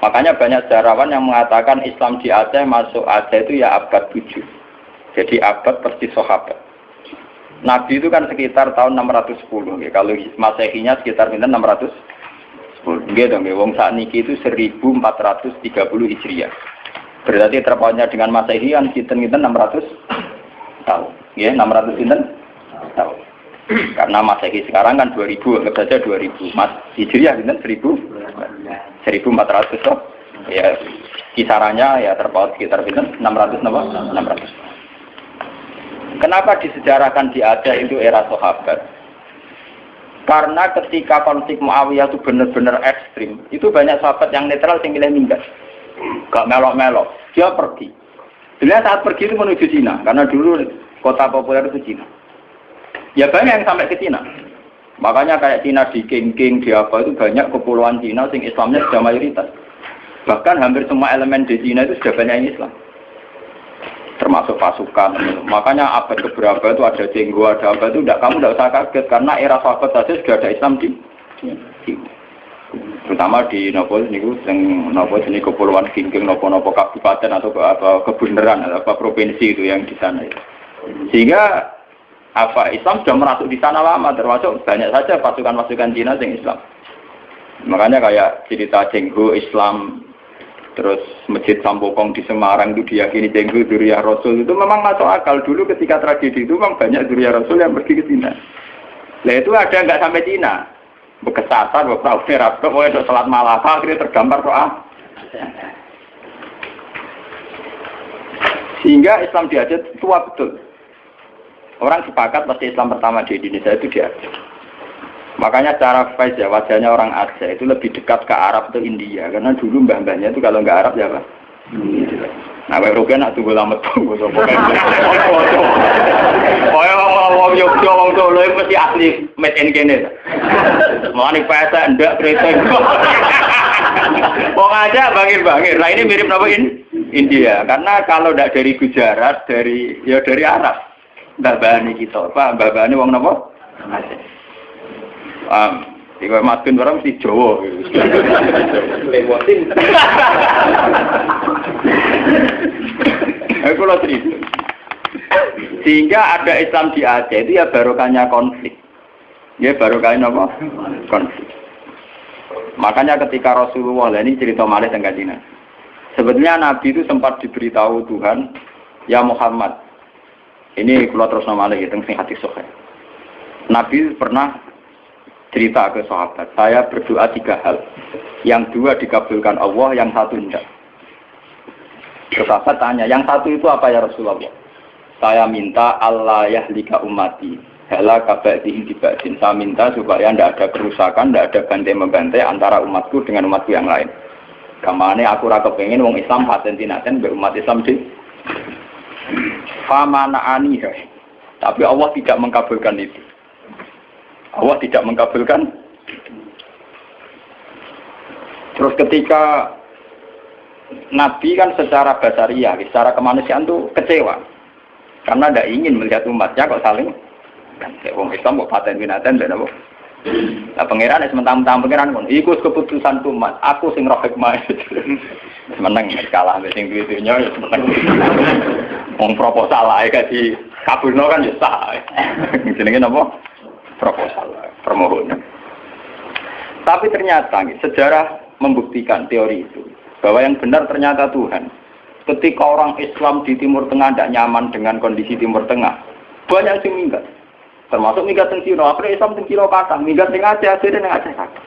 Makanya banyak sejarawan yang mengatakan Islam di Aceh masuk Aceh itu ya abad 7. Jadi abad persis sahabat. Nabi itu kan sekitar tahun 610, ya. Kalau Masehinya sekitar 610. Gitu, wong saat niki itu 1430 Hijriah. Berarti terpautnya dengan Masehi kan kita 600 tahun. Ya, 600 tahun. Karena Masehi sekarang kan 2000, anggap saja 2000. Hijriah kan 1400 toh. Ya, kisarannya ya terpaut sekitar 600. Kenapa disejarahkan di Aceh itu era sahabat? Karena ketika konflik Muawiyah itu benar-benar ekstrim, itu banyak sahabat yang netral yang milih minggat. Gak melok-melok, dia pergi. Dia saat pergi itu menuju Cina, karena dulu kota populer itu Cina. Ya banyak yang sampai ke Cina. Makanya kayak Cina di King, di apa itu banyak kepulauan Cina sing Islamnya sudah mayoritas. Bahkan hampir semua elemen di Cina itu sudah banyak yang Islam. Termasuk pasukan. Makanya abad keberapa itu ada jenggo, ada apa itu kamu tidak usah kaget karena era sahabat saja sudah ada Islam di terutama di nopo sini kepulauan King nopo kabupaten atau apa kebenaran apa provinsi itu yang di sana itu. Sehingga apa Islam sudah merasuk di sana lama, termasuk banyak saja pasukan-pasukan Cina yang Islam. Makanya kayak cerita jenggo Islam. Terus Masjid Sampokong di Semarang itu diyakini jenggo dzurriyyah Rasul itu memang masuk akal. Dulu ketika tragedi itu memang banyak dzurriyyah Rasul yang pergi ke Cina. Nah itu ada nggak sampai Cina. Bekesasar, beberapa Arab, mulai untuk salat Malaka akhirnya tergambar doa. Sehingga Islam di Aceh tua betul. Orang sepakat pasti Islam pertama di Indonesia itu di Aceh. Makanya cara face ya wajahnya orang Aceh itu lebih dekat ke Arab atau India karena dulu mbah-mbahnya itu kalau nggak Arab ya apa? Nah, Rogen nak tunggu lama tunggu sopo kan. Wong Yogyo wong Solo mesti asli made in kene. Mulane pesa ndak kreten. Wong aja bangir-bangir. Lah ini mirip napa India karena kalau ndak dari Gujarat dari Arab. Mbah-mbahane kita, Pak, mbah-mbahane wong napa? Aceh. Jika Mas Bin barang mesti Jawa. Lewatin. Aku lo cerita. Sehingga ada Islam di Aceh itu ya barokahnya konflik. Ya barokahnya apa? Konflik. Makanya ketika Rasulullah ini cerita malih tentang Nabi. Sebetulnya Nabi itu sempat diberitahu Tuhan, ya Muhammad. Ini kalau terus nama lagi tentang hati sahih. Nabi pernah cerita ke sahabat, saya berdoa 3 hal. Yang 2 dikabulkan Allah, yang 1 tidak. Sahabat tanya, yang 1 itu apa ya Rasulullah? Saya minta Allah yahlika ummati. Hela kaba'dihim diba'din. Saya minta supaya tidak ada kerusakan, tidak ada bantai-membantai antara umatku dengan umatku yang lain. Kamane aku rasa pengen wong Islam paten-tinaten berumat Islam di Famanaani. Tapi Allah tidak mengkabulkan itu. Allah tidak mengkabulkan. Terus ketika Nabi kan secara basariah, secara kemanusiaan tuh kecewa. Karena tidak ingin melihat umatnya kok saling kayak wong Islam kok paten binatan dan apa. Nah pangeran sementara pangeran pun ikut keputusan umat. Aku sing roh hikmah. Menang kalah sing duwe-dunya ya menang. Wong proposal ae di kabulno kan ya sah. Jenenge napa? Proposal, permohonan. Tapi ternyata sejarah membuktikan teori itu bahwa yang benar ternyata Tuhan. Ketika orang Islam di Timur Tengah tidak nyaman dengan kondisi Timur Tengah, banyak yang minggat. Termasuk minggat teng Cina, akhirnya Islam teng Cina kathah, minggat teng Aceh akhirnya teng Aceh kathah.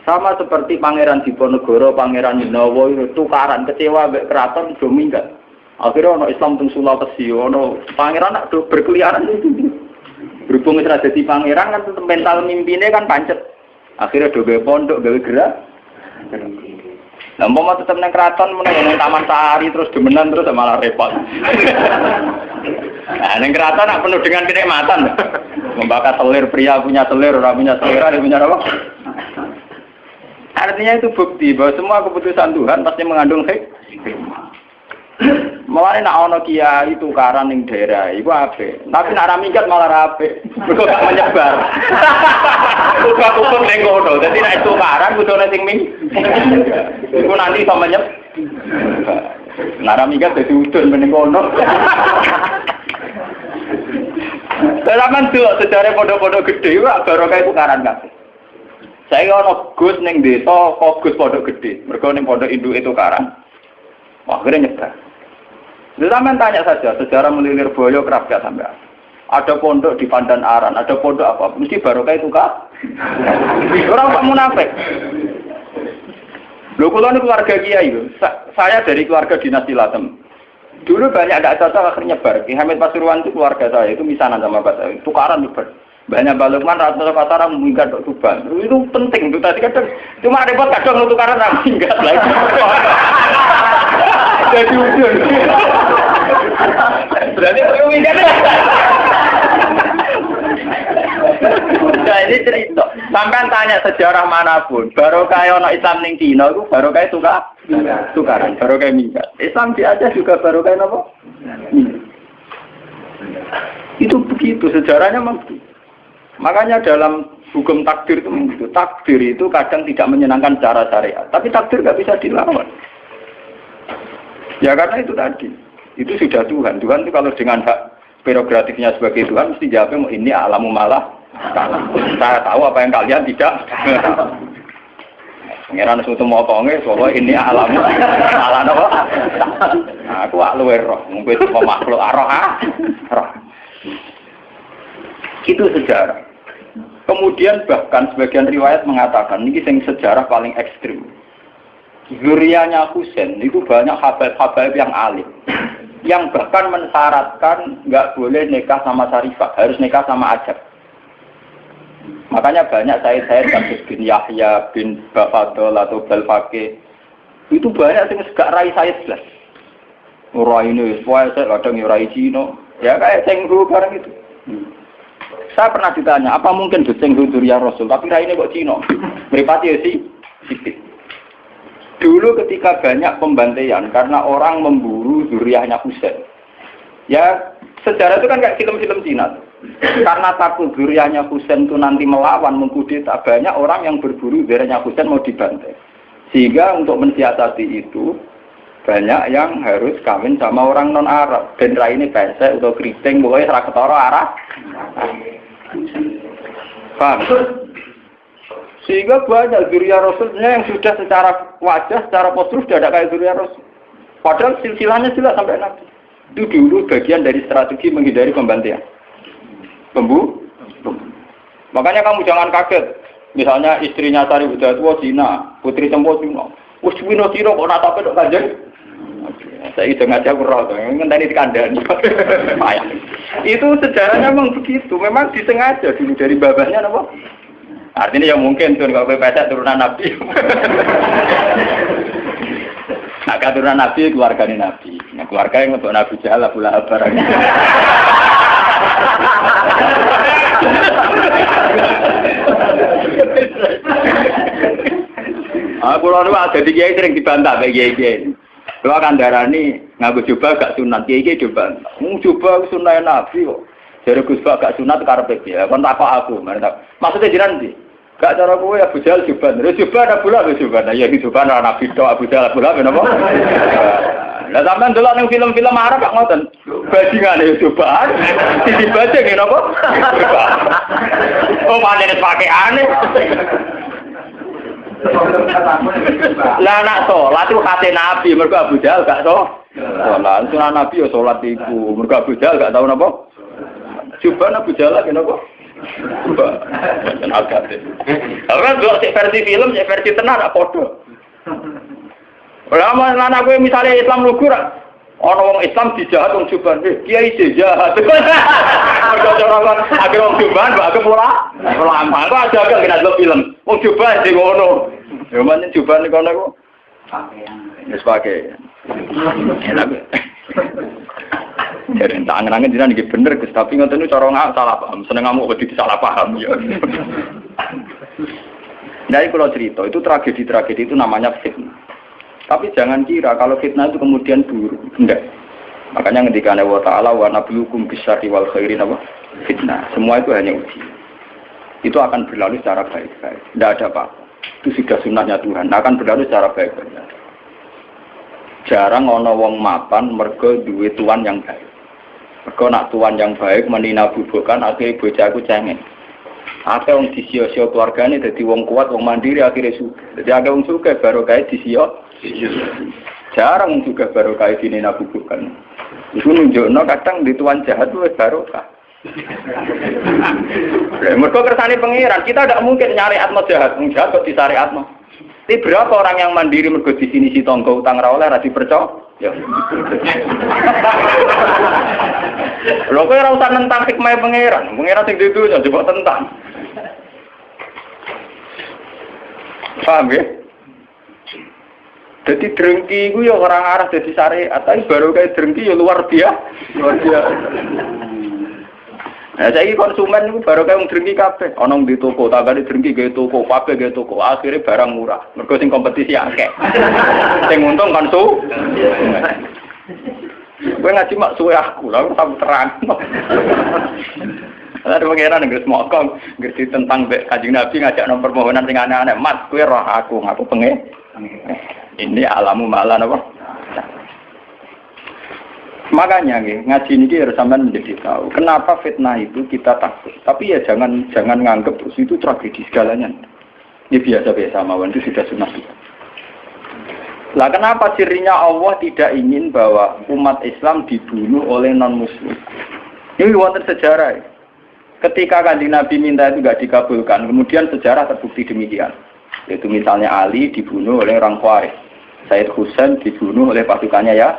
Sama seperti Pangeran Diponegoro, Pangeran Dinowo itu tukaran kecewa mbek keraton do minggat. Akhirnya ono Islam teng Sulawesi, ono pangeran nak berkeliaran itu. Berhubung wis dadi pangeran kan mental mimpine kan pancet. Akhirnya do gawe pondok, gawe gerak. Lah umpama tetep nang keraton meneng nang Taman Sari terus demenan terus malah repot. Nah, nang keraton nak penuh dengan kenikmatan. Membakar telir, pria punya telir, orang punya telir, ada punya apa? Artinya itu bukti bahwa semua keputusan Tuhan pasti mengandung hikmah. Mulane nek ana kiai tukaran ning daerah iku apik. Tapi nek ra minggat malah apik. Mergo gak menyebar. Kumpul ning kono. Dadi nek tukaran kudune sing iku nanti iso menyebar. Nek ra minggat dadi udun ning kono. Zaman dulu sejarah pondok-pondok gede iku barokah tukaran kabeh. Saya ana Gus ning desa kok Gus pondok gede. Mergo ning pondok induk itu tukaran. Akhirnya nyebar. Zaman tanya saja, sejarah melilir boyo kerap gak sampai. Ada pondok di Pandan Aran, ada pondok apa? Mesti barokah itu kah? Orang tak munafik. Loh, kalau ini keluarga kiai, saya dari keluarga dinasti Latem. Dulu banyak ada cocok akhirnya nyebar. Ki Hamid Pasuruan itu keluarga saya, itu misanan sama bapak saya. Tukaran nyebar. Banyak balukman, rata-rata Mataram minggat ke Tuban. Itu penting, itu tadi kadang cuma repot kadang tukaran minggat lagi. Jadi ujung. Berarti minggat. Nah ini cerita. Sampai tanya sejarah manapun, barokah ono Islam ning Cina itu barokah tukaran, barokah minggat. Islam di Aceh juga barokah apa? Itu begitu sejarahnya memang begitu. Makanya dalam hukum takdir itu begitu. Takdir itu kadang tidak menyenangkan secara syariat, tapi takdir nggak bisa dilawan. Ya karena itu tadi, itu sudah Tuhan. Tuhan itu kalau dengan hak prerogatifnya sebagai Tuhan mesti jawabnya ini alamu malah. Saya tahu apa yang kalian tidak. Pengiran suatu motonge, soalnya ini alamu malah apa? Aku luwe roh, mungkin itu makhluk roh. Itu sejarah. Kemudian bahkan sebagian riwayat mengatakan ini yang sejarah paling ekstrim. Zuriyahnya Husain itu banyak habaib-habaib yang alim, yang bahkan mensyaratkan nggak boleh nikah sama Sarifah, harus nikah sama Ajab. Makanya banyak Said bin Yahya bin Bafadol atau Balfaqih itu banyak yang segak rai Said jelas. Rai ini, saya kadang rai Cino, ya kayak Cenghu barang itu. Saya pernah ditanya, apa mungkin Cenghu Zuriyah Rasul, tapi rai ini kok Cino? Meripati ya sih. Dulu ketika banyak pembantaian karena orang memburu zuriyahnya Husain. Ya, sejarah itu kan kayak film-film Cina. Karena takut zuriyahnya Husain itu nanti melawan, mengkudeta, banyak orang yang berburu zuriyahnya Husain mau dibantai. Sehingga untuk mensiasati itu, banyak yang harus kawin sama orang non-Arab. Dan rai ini pesek atau keriting, pokoknya serah ketara arah. Paham? Sehingga banyak zuriyah Rasulnya yang sudah secara wajah, secara postur sudah ada kayak zuriyah Rasul. Padahal silsilahnya jelas sampai Nabi. Itu dulu bagian dari strategi menghindari pembantaian. Makanya kamu jangan kaget. Misalnya istrinya Sari Budatua Cina, putri Tempo Cina. Cina kok natape dok kanjeng. Saya itu ngajak kurang, ngenteni dikandani. Itu sejarahnya memang begitu. Memang disengaja dulu dari babahnya apa? Artinya ya mungkin tuh kalau pesek turunan Nabi. Nah, turunan Nabi keluarganya Nabi. Nah, keluarga yang untuk Nabi Jahal Abu Lahab barang. Aku lalu ada di kiai sering dibantah kayak kiai. Kalau akan darani ngaku coba gak sunat kiai coba. Coba sunat Nabi kok. Jadi Gus gak sunat karpet ya. Kon tak aku. Maksudnya jiran sih. Gak cara kowe Abu Jahal juban. Juban Abu Lahab juban. Ya juban ora Nabi tok Abu Jahal Abu Lahab napa? Lah sampean delok ning film-film Arab kok ngoten. Bajingane juban. Dibaca ngene apa? Oh pancen pakaiane. Lah nak salat itu kate Nabi mergo Abu Jahal gak salat. Sunah Nabi ya salat iku. Mergo Abu Jahal gak tau napa? Juban Abu Jahal ngene apa? Dan agak deh. Karena dua versi film, versi tenar apa podo. Lama anak gue misalnya Islam lugu orang Islam dijahat orang Juban, kiai jahat. Mereka orang akhir orang Juban, agak lama. Kau aja agak kena dulu film. Orang Juban di ngono. Cuman Juban di kono kok. Pakai. Jadi tangan-tangan jiran ini bener, tapi ngoten itu cara nggak salah paham. Seneng ngamuk wedi salah paham ya. Dari kalau cerita itu tragedi itu namanya fitnah. Tapi jangan kira kalau fitnah itu kemudian buruk. Enggak. Makanya ketika Allah Ta'ala wa nabluukum bisyarri wal khairi fitnah. Semua itu hanya uji. Itu akan berlalu secara baik-baik. Tidak ada apa-apa. Itu sudah sunnahnya Tuhan. Akan berlalu secara baik-baik. Jarang ana wong mapan mergo duwe tuan yang baik. Mergo nak tuan yang baik menina bubukan akhirnya bojaku cengeng. Akeh wong disio-sio keluargane dadi wong kuat, wong mandiri akhirnya suka. Dadi akeh wong suka baru kae disio. Jarang juga barokah ini nabubukan. Itu nunjukno kadang di tuan jahat itu barokah. Mereka kersane pengiran, kita tidak mungkin nyari atmo jahat, jahat kok disari atmo. Tapi berapa orang yang mandiri mergo di sini si tonggo utang ra oleh ra dipercaya? Ya. Lho kowe ora usah nentang hikmah pengiran sing dituju coba tentang. Paham ya? Jadi drengki itu ya orang arah jadi syariat, tapi baru kayak drengki ya luar biasa. Nah, saya konsumen itu baru kayak drengki kabeh. Onong di toko, tagane drengki gawe toko, kabeh gawe toko. Akhirnya barang murah. Mergo sing kompetisi akeh. Sing untung konsumen. Kowe ngaji mak suwe aku, lha tak terang. Ada pengenan nggak semokong, ngerti tentang Kanjeng Nabi ngajak nomor permohonan sing aneh-aneh. Mat, kowe roh aku pengen. Ini alamu malan apa? Makanya ngaji ini harus sampean menjadi tahu. Kenapa fitnah itu kita takut. Tapi ya jangan nganggep terus itu tragedi segalanya. Ini biasa-biasa mawon itu sudah sunnah. Lah kenapa cirinya Allah tidak ingin bahwa umat Islam dibunuh oleh non-muslim? Ini wonten sejarah. Ketika Kanjeng Nabi minta itu tidak dikabulkan, kemudian sejarah terbukti demikian. Yaitu misalnya Ali dibunuh oleh orang Khawarij. Said Husain dibunuh oleh pasukannya ya.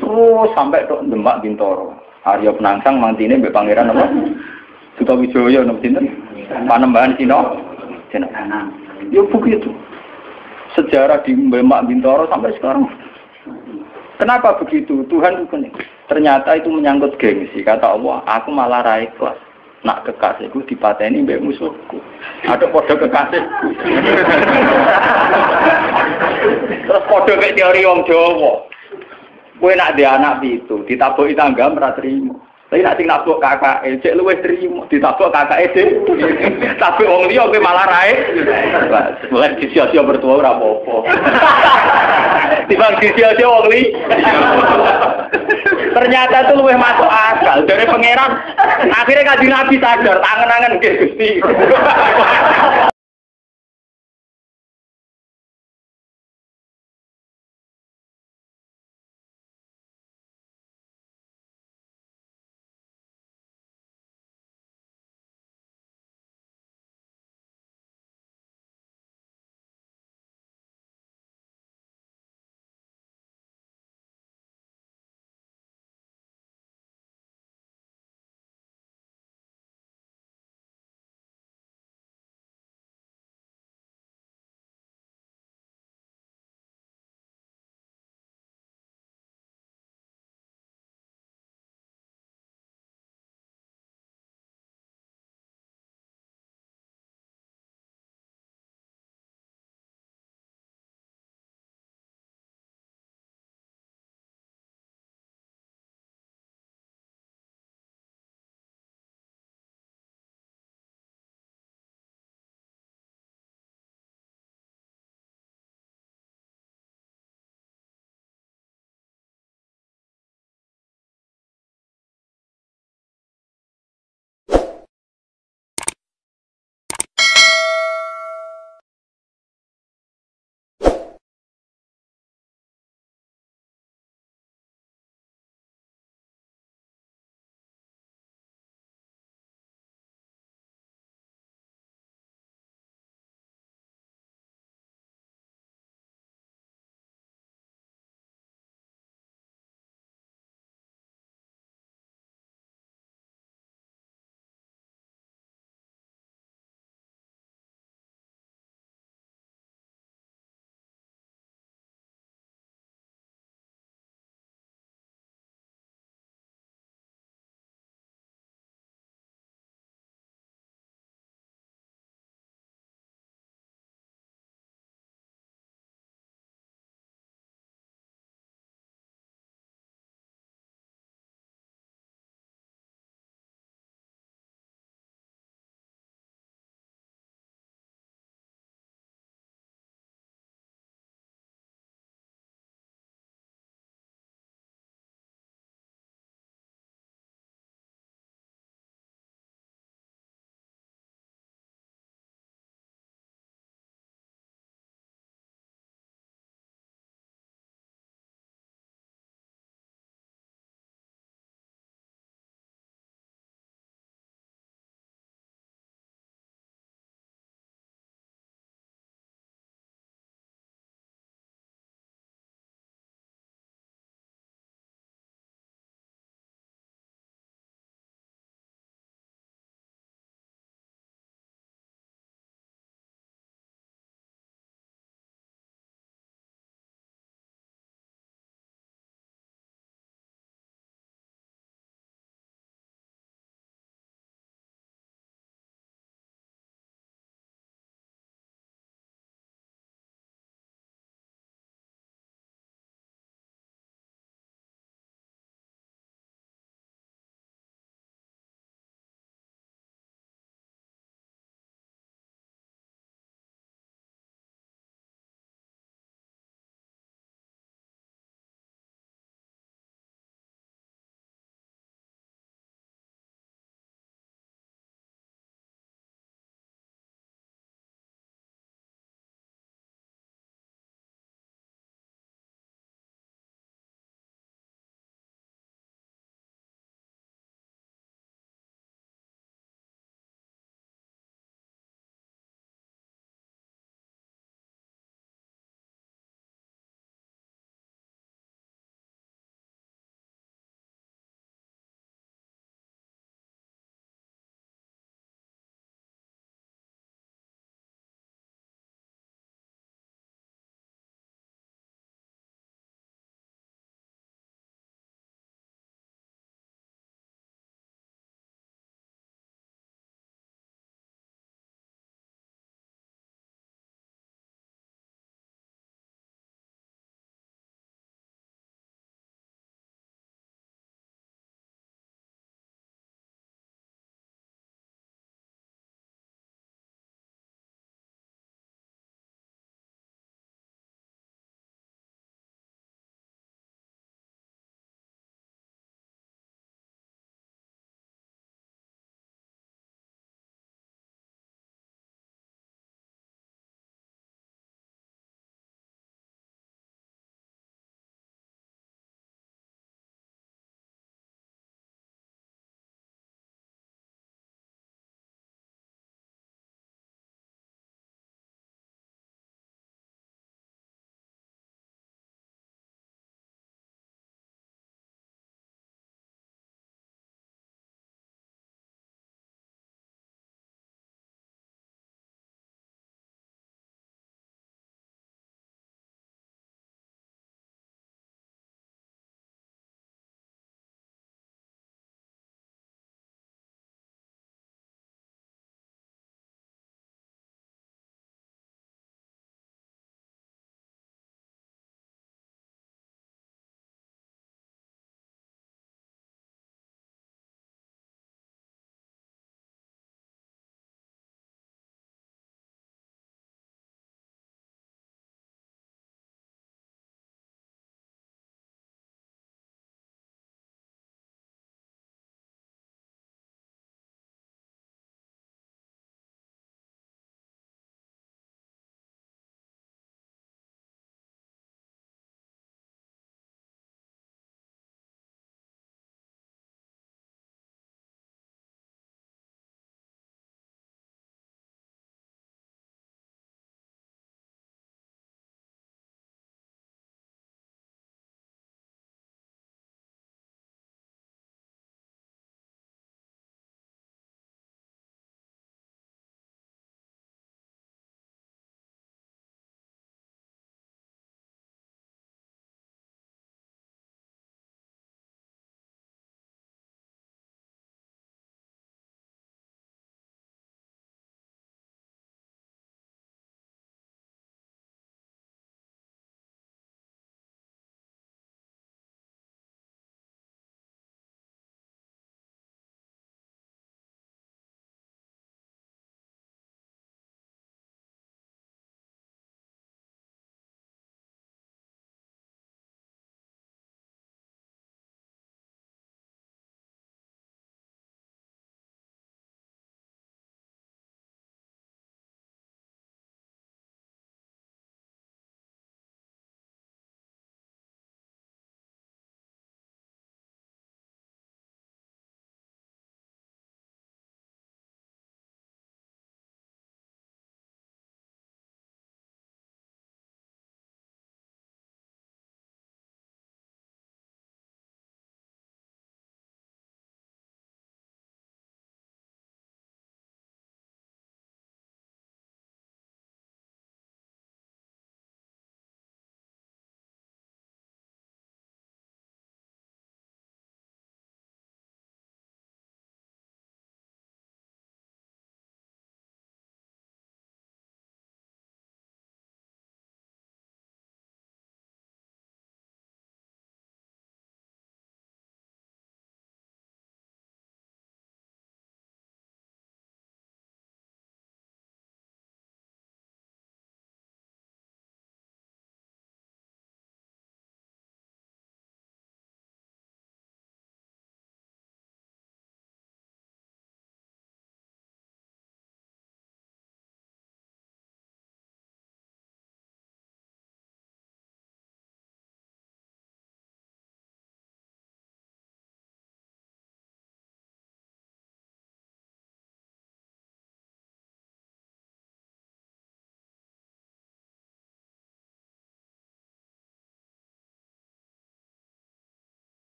Terus sampai ke Demak Bintoro. Arya Penangsang mantine mbek pangeran apa? Sutawijaya napa sinten? Panembahan Cina. Ya begitu. Sejarah di Demak Bintoro sampai sekarang. Kenapa begitu? Tuhan itu ternyata itu menyangkut gengsi. Kata Allah, aku malah ra ikhlas. Nak kekasihku dipateni mbek musuhku. Ada podo kekasihku. Terus podo mek teori wong Jawa. Kowe nak di anak pitu, ditabuki tangga ora trimo. Tapi nak sing nabuk kakake, cek luwih trimo, ditabuk kakake dhewe. Tapi wong liya kowe malah rae. Lah sia-sia bertua ora apa-apa. Timbang sia-sia wong liya. Ternyata itu luwih masuk akal dari pangeran. Akhirnya Kanjeng Nabi sadar, tangan-tangan nggih Gusti.